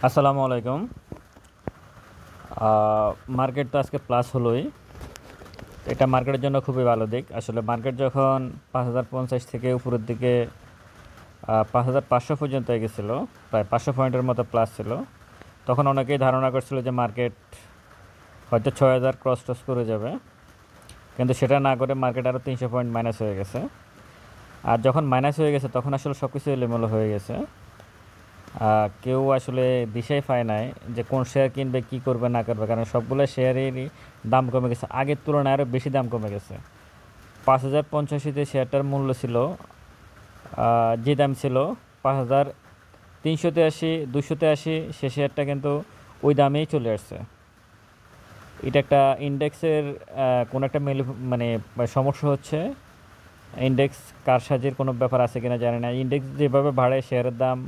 আসসালামু আলাইকুম। মার্কেট তো আজকে প্লাস হলোই। এটা মার্কেটের জন্য খুবই ভালো দিক। আসলে মার্কেট যখন 5050 থেকে উপরের দিকে 5500 পর্যন্ত গেছিলো, প্রায় 500 পয়েন্টের মতো প্লাস ছিল, তখন অনেকেই ধারণা করছিল যে মার্কেট হয়তো 6000 ক্রস টস করে যাবে, কিন্তু সেটা না করে মার্কেট আরও 300 পয়েন্ট মাইনাস হয়ে গেছে। আর যখন মাইনাস হয়ে গেছে তখন আসলে সব কিছু এলোমেলো হয়ে গেছে। কেউ আসলে দিশাই পায় নাই যে কোন শেয়ার কিনবে, কি করবে না করবে, কারণ সবগুলো শেয়ারেরই দাম কমে গেছে, আগের তুলনায় আরও বেশি দাম কমে গেছে। 5085-তে শেয়ারটার মূল্য ছিল, যে দাম ছিল 5383, 283, সে শেয়ারটা কিন্তু ওই দামেই চলে আসছে। এটা একটা ইন্ডেক্সের কোনো একটা মানে সমস্যা হচ্ছে। ইন্ডেক্স কারসাজির কোনো ব্যাপার আছে কিনা জানি না। ইন্ডেক্স যেভাবে বাড়ে শেয়ারের দাম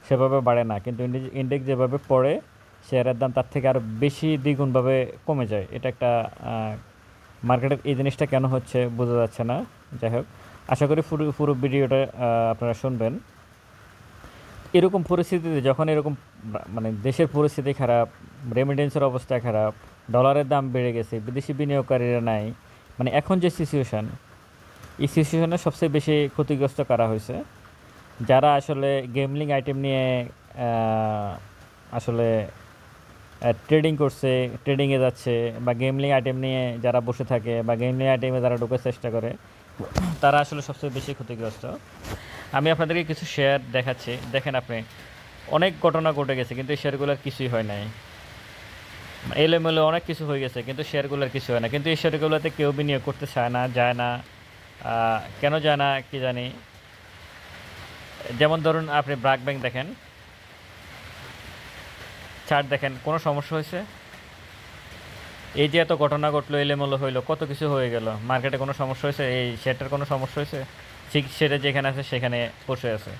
সেভাবে বাড়ে না, কিন্তু ইন্ডেক্স যেভাবে পড়ে শেয়ারের দাম তার থেকে আরও বেশি দ্বিগুণভাবে কমে যায়। এটা একটা মার্কেটের এই জিনিসটা কেন হচ্ছে বোঝা যাচ্ছে না। যাই হোক, আশা করি পুরো পুরো ভিডিওটা আপনারা শুনবেন। এরকম পরিস্থিতিতে যখন এরকম মানে দেশের পরিস্থিতি খারাপ, রেমিটেন্সের অবস্থা খারাপ, ডলারের দাম বেড়ে গেছে, বিদেশি বিনিয়োগকারীরা নাই, মানে এখন যে সিচুয়েশান, এই সিচুয়েশনে সবচেয়ে বেশি ক্ষতিগ্রস্ত করা হয়েছে যারা আসলে গেমলিং আইটেম নিয়ে আসলে ট্রেডিং করছে, ট্রেডিংয়ে যাচ্ছে, বা গেমলিং আইটেম নিয়ে যারা বসে থাকে, বা গেমলিং আইটেমে যারা ঢোকার চেষ্টা করে, তারা আসলে সবচেয়ে বেশি ক্ষতিগ্রস্ত। আমি আপনাদেরকে কিছু শেয়ার দেখাচ্ছি, দেখেন আপনি। অনেক ঘটনা ঘটে গেছে কিন্তু এই শেয়ারগুলোর কিছুই হয় নাই। এলোমেলো অনেক কিছু হয়ে গেছে কিন্তু শেয়ারগুলোর কিছু হয় না, কিন্তু এই শেয়ারগুলোতে কেউ বিনিয়োগ করতে চায় না, যায় না। কেন যায় না কি জানি। যেমন ধরুন আপনি ব্র্যাক ব্যাংক দেখেন, চার্ট দেখেন, কোনো সমস্যা হয়েছে? এই যে এত ঘটনা ঘটলো, এলোমেলো হইলো, কত কিছু হয়ে গেল, মার্কেটে কোনো সমস্যা হয়েছে? এই শেয়ারটার কোনো সমস্যা হয়েছে? ঠিক সেটা যেখানে আছে সেখানে বসে আছে,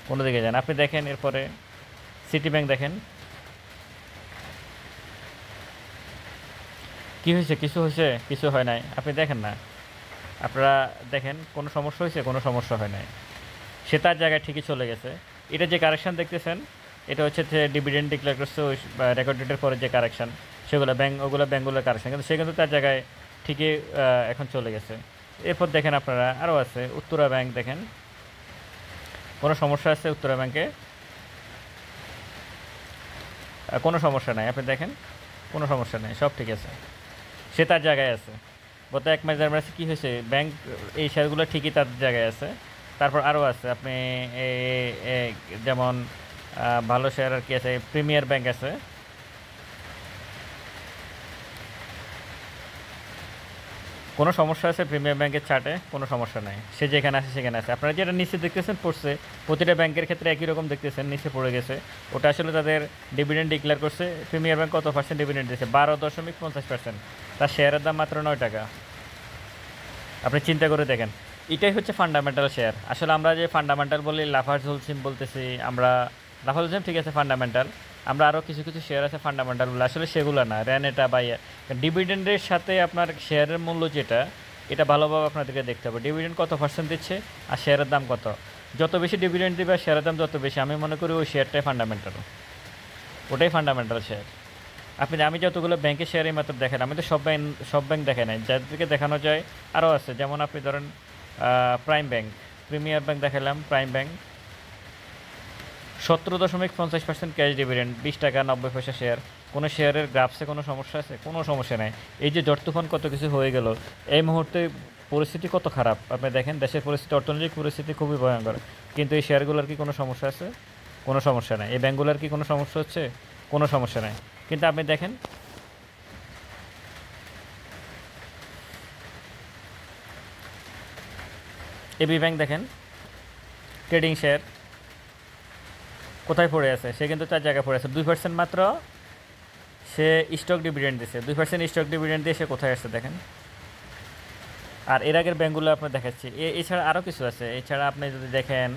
কোনো দিকে যান। আপনি দেখেন এরপরে সিটি ব্যাংক দেখেন, কি হয়েছে? কিছু হয়েছে? কিছু হয় নাই। আপনি দেখেন না, আপনারা দেখেন কোনো সমস্যা হয়েছে? কোনো সমস্যা হয় নাই, সে তার জায়গায় ঠিকই চলে গেছে। এটা যে কারেকশান দেখতেছেন, এটা হচ্ছে যে ডিভিডেন্ড ডিক্লেয়ার করছে ওই রেকর্ড ডেটের পরে যে কারেকশান, সেগুলো ওগুলো ব্যাঙ্কগুলোর কারেকশান, কিন্তু সে কিন্তু তার জায়গায় ঠিকই এখন চলে গেছে। এরপর দেখেন আপনারা আরও আছে উত্তরা ব্যাংক দেখেন, কোনো সমস্যা আছে উত্তরা ব্যাংকে? কোনো সমস্যা নাই। আপনি দেখেন কোনো সমস্যা নেই, সব ঠিক আছে, সে তার জায়গায় আছে। গত এক মাস দেড় মাসে কী হয়েছে, ব্যাংক এই শেয়ারগুলো ঠিকই তার জায়গায় আছে। তারপর আরও আছে আপনি যেমন ভালো শেয়ার আর কি আছে, প্রিমিয়ার ব্যাংক আছে, কোনো সমস্যা আছে প্রিমিয়ার ব্যাংকের চার্টে? কোনো সমস্যা নাই, সে যেখানে আছে সেখানে আছে। আপনারা যেটা নিচে দেখতেছেন পড়ছে, প্রতিটা ব্যাংকের ক্ষেত্রে একই রকম দেখতেছেন, নিচে পড়ে গেছে। ওটা আসলে তাদের ডিভিডেন্ড ডিক্লেয়ার করছে। প্রিমিয়ার ব্যাংক কত পার্সেন্ট ডিভিডেন্ড দিয়েছে? 12.50%। তার শেয়ারের দাম মাত্র 9 টাকা। আপনি চিন্তা করে দেখেন, এটাই হচ্ছে ফান্ডামেন্টাল শেয়ার। আসলে আমরা যে ফান্ডামেন্টাল বলি, লাফার্জ হোলসিম বলতেছি আমরা, লাফার্জ হোলসিম ঠিক আছে ফান্ডামেন্টাল, আমরা আরও কিছু কিছু শেয়ার আছে ফান্ডামেন্টাল বলে, আসলে সেগুলো না। র্যানেটা বা ডিভিডেন্ডের সাথে আপনার শেয়ারের মূল্য যেটা, এটা ভালোভাবে আপনাদেরকে দেখতে হবে। ডিভিডেন্ড কত পার্সেন্ট দিচ্ছে আর শেয়ারের দাম কত। যত বেশি ডিভিডেন্ড দিবে শেয়ারের দাম যত বেশি, আমি মনে করি ওই শেয়ারটাই ফান্ডামেন্টাল, ওটাই ফান্ডামেন্টাল শেয়ার। আমি যতগুলো ব্যাংকের শেয়ারই মাত্র দেখেন, আমি তো সব ব্যাংক দেখে নাই, যাদেরকে দেখানো যায় আরও আছে। যেমন আপনি ধরেন প্রাইম ব্যাংক, প্রিমিয়ার ব্যাংক দেখালাম, প্রাইম ব্যাংক 17.50% ক্যাশ ডিভিডেন্ড, 20 টাকা 90 পয়সা শেয়ার। কোনো শেয়ারের গ্রাফসে কোনো সমস্যা আছে? কোনো সমস্যা নেই। এই যে ঝড় তুফান কত কিছু হয়ে গেল, এই মুহূর্তে পরিস্থিতি কত খারাপ আপনি দেখেন, দেশের পরিস্থিতি, অর্থনৈতিক পরিস্থিতি খুবই ভয়ঙ্কর, কিন্তু এই শেয়ারগুলোর কি কোনো সমস্যা আছে? কোনো সমস্যা নেই। এই ব্যাংকগুলোর কি কোনো সমস্যা হচ্ছে? কোনো সমস্যা নেই। কিন্তু আপনি দেখেন এবি ব্যাংক দেখেন, ট্রেডিং শেয়ার কোথায় পড়ে আছে? সে কিন্তু তার জায়গায় পড়ে আছে, 2% মাত্র সে স্টক ডিভিডেন্ড দিছে, 2% স্টক ডিভিডেন্ড দিয়ে সে কোথায় আসছে দেখেন। আর এর আগের ব্যাঙ্কগুলো আপনার দেখাচ্ছি। এছাড়া আরও কিছু আছে। এছাড়া আপনি যদি দেখেন,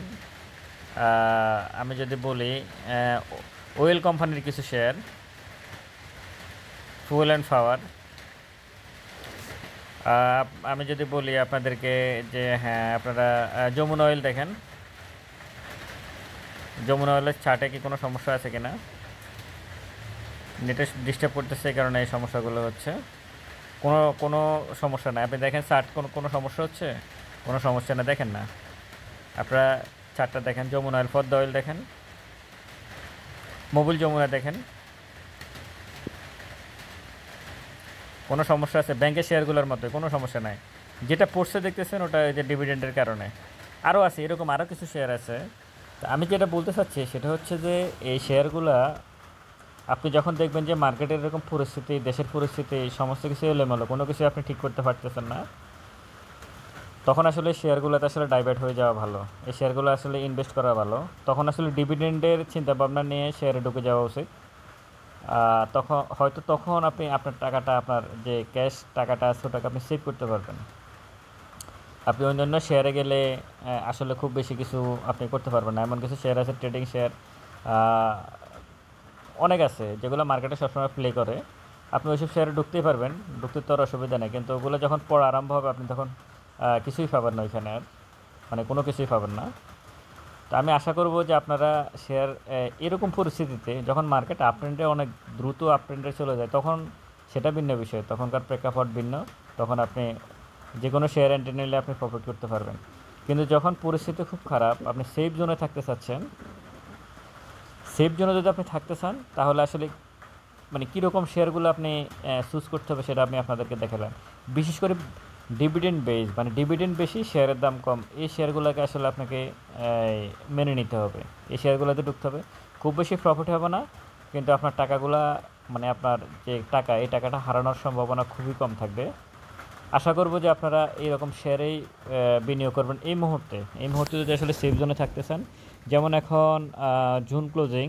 আমি যদি বলি ওয়েল কোম্পানির কিছু শেয়ার, ফুয়েল অ্যান্ড পাওয়ার। আমি যদি বলি আপনাদেরকে যে হ্যাঁ, আপনারা যমুনা অয়েল দেখেন, যমুনা অয়েলের চার্টে কি কোনো সমস্যা আছে কিনা? নেটে ডিস্টার্ব করতেছে, এই কারণে এই সমস্যাগুলো হচ্ছে। কোনো কোনো সমস্যা নাই। আপনি দেখেন চার্ট, কোনো সমস্যা হচ্ছে? কোনো সমস্যা না, দেখেন না আপনারা চার্টটা দেখেন। যমুনা অয়েল, পদ্মা অয়েল দেখেন, মোবিল যমুনা দেখেন, কোনো সমস্যা আছে? ব্যাংকের শেয়ারগুলোর মধ্যে কোনো সমস্যা নাই। যেটা পড়ছে দেখতেছেন ওটা ওই যে ডিভিডেন্ডের কারণে। আরও আছে, এরকম আরও কিছু শেয়ার আছে। তা আমি যেটা বলতে চাচ্ছি সেটা হচ্ছে যে এই শেয়ারগুলা আপনি যখন দেখবেন যে মার্কেটের এরকম পরিস্থিতি, দেশের পরিস্থিতি, সমস্ত কিছু এলোমেলো, কোনো কিছু আপনি ঠিক করতে পারতেছেন না, তখন আসলে শেয়ারগুলোতে আসলে ডাইভার্ট হয়ে যাওয়া ভালো। এই শেয়ারগুলো আসলে ইনভেস্ট করা ভালো। তখন আসলে ডিভিডেন্ডের চিন্তাভাবনা নিয়ে শেয়ারে ঢুকে যাওয়া উচিত। তখন আপনি আপনার টাকাটা, আপনার যে ক্যাশ টাকাটা আছে ওটাকে আপনি সেভ করতে পারবেন। আপনি অন্যান্য শেয়ারে গেলে আসলে খুব বেশি কিছু আপনি করতে পারবেন না। এমন কিছু শেয়ার আছে, ট্রেডিং শেয়ার অনেক আছে যেগুলো মার্কেটে সবসময় প্লে করে। আপনি ওইসব শেয়ারে ঢুকতেই পারবেন, ঢুকতে তো আর অসুবিধা নেই, কিন্তু ওগুলো যখন পড়া আরম্ভ হবে আপনি তখন কিছুই পাবেন না ওইখানে আর, মানে কোনো কিছুই পাবেন না। তো আমি আশা করব যে আপনারা শেয়ার এরকম পরিস্থিতিতে যখন মার্কেট আপ ট্রেন্ডে অনেক দ্রুত আপ ট্রেন্ডে চলে যায় তখন সেটা ভিন্ন বিষয়, তখনকার প্রেক্ষাপট ভিন্ন। তখন আপনি যে কোনো শেয়ার এন্ট্রি নিলে আপনি প্রফিট করতে পারবেন। কিন্তু যখন পরিস্থিতি খুব খারাপ, আপনি সেফ জোনে থাকতে চাচ্ছেন, সেফ জোনে যদি আপনি থাকতে চান তাহলে আসলে মানে কীরকম শেয়ারগুলো আপনি চুজ করতে হবে সেটা আমি আপনাদেরকে দেখালাম। বিশেষ করে ডিভিডেন্ড বেস, মানে ডিভিডেন্ড বেশি, শেয়ারের দাম কম, এই শেয়ারগুলোকে আসলে আপনাকে মেনে নিতে হবে। এই শেয়ারগুলোতে ঢুকতে হবে। খুব বেশি প্রফিট হবে না, কিন্তু আপনার টাকাগুলা, মানে আপনার যে টাকা, এই টাকাটা হারানোর সম্ভাবনা খুবই কম থাকবে। আশা করব যে আপনারা এইরকম শেয়ারেই বিনিয়োগ করবেন এই মুহূর্তে যদি আসলে সেফ জোনে থাকতে চান। যেমন এখন জুন ক্লোজিং,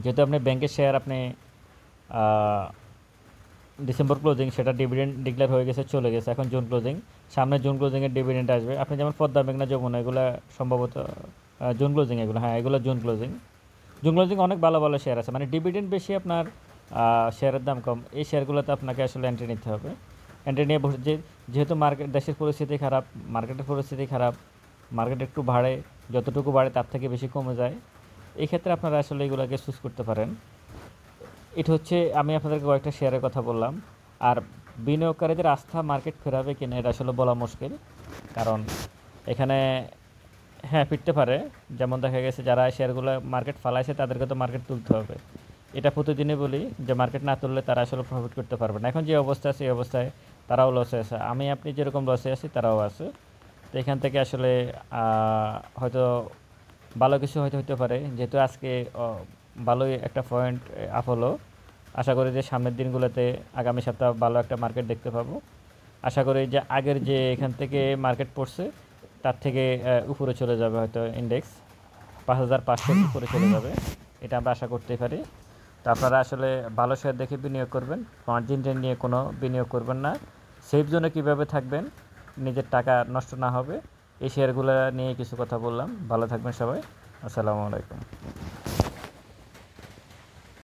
যেহেতু আপনি ব্যাংকের শেয়ার আপনি ডিসেম্বর ক্লোজিং, সেটা ডিভিডেন্ড ডিক্লেয়ার হয়ে গেছে, চলে গেছে, এখন জুন ক্লোজিং, সামনে জুন ক্লোজিংয়ের ডিভিডেন্ড আসবে। আপনি যেমন পদ্মা, মেঘনা, যমুনা, এগুলো সম্ভবত জুন ক্লোজিং, এগুলো হ্যাঁ এগুলো জুন ক্লোজিং। জুন ক্লোজিং অনেক ভালো ভালো শেয়ার আছে, মানে ডিভিডেন্ড বেশি, আপনার শেয়ারের দাম কম, এই শেয়ারগুলোতে আপনাকে আসলে এন্ট্রি নিতে হবে। এন্ট্রি নিয়ে বসে যেহেতু দেশের পরিস্থিতি খারাপ, মার্কেটের পরিস্থিতি খারাপ, মার্কেট একটু বাড়ে, যতটুকু বাড়ে তার থেকে বেশি কমে যায়, এই ক্ষেত্রে আপনারা আসলে এগুলোকে চুজ করতে পারেন। এটা হচ্ছে আমি আপনাদেরকে কয়েকটা শেয়ারের কথা বললাম। আর বিনিয়োগকারীদের আস্থা মার্কেট ফেরাবে কিনা এটা আসলে বলা মুশকিল, কারণ এখানে হ্যাঁ ফিরতে পারে। যেমন দেখা গেছে যারা শেয়ারগুলো মার্কেট ফালাইছে তাদেরকে তো মার্কেট তুলতে হবে। এটা প্রতিদিনই বলি যে মার্কেট না তুললে তারা আসলে প্রফিট করতে পারবে না। এখন যে অবস্থা আছে এই অবস্থায় তারাও লসে আছে, আমি আপনি যেরকম লসে আছি তারাও আছে। তো এখান থেকে আসলে হয়তো ভালো কিছু হয়তো হতে পারে, যেহেতু আজকে ভালোই একটা পয়েন্ট আপ হলো। আশা করি যে সামনের দিনগুলোতে, আগামী সপ্তাহ ভালো একটা মার্কেট দেখতে পাবো। আশা করি যে আগের যে এখান থেকে মার্কেট পড়ছে তার থেকে উপরে চলে যাবে, হয়তো ইন্ডেক্স 5500 উপরে চলে যাবে, এটা আমরা আশা করতেই পারি। তো আপনারা আসলে ভালো শেয়ার দেখে বিনিয়োগ করবেন, মার্জিন নিয়ে কোনো বিনিয়োগ করবেন না। সেফ জোনে কীভাবে থাকবেন, নিজের টাকা নষ্ট না হবে, এই শেয়ারগুলো নিয়ে কিছু কথা বললাম। ভালো থাকবেন সবাই, আসসালামু আলাইকুম।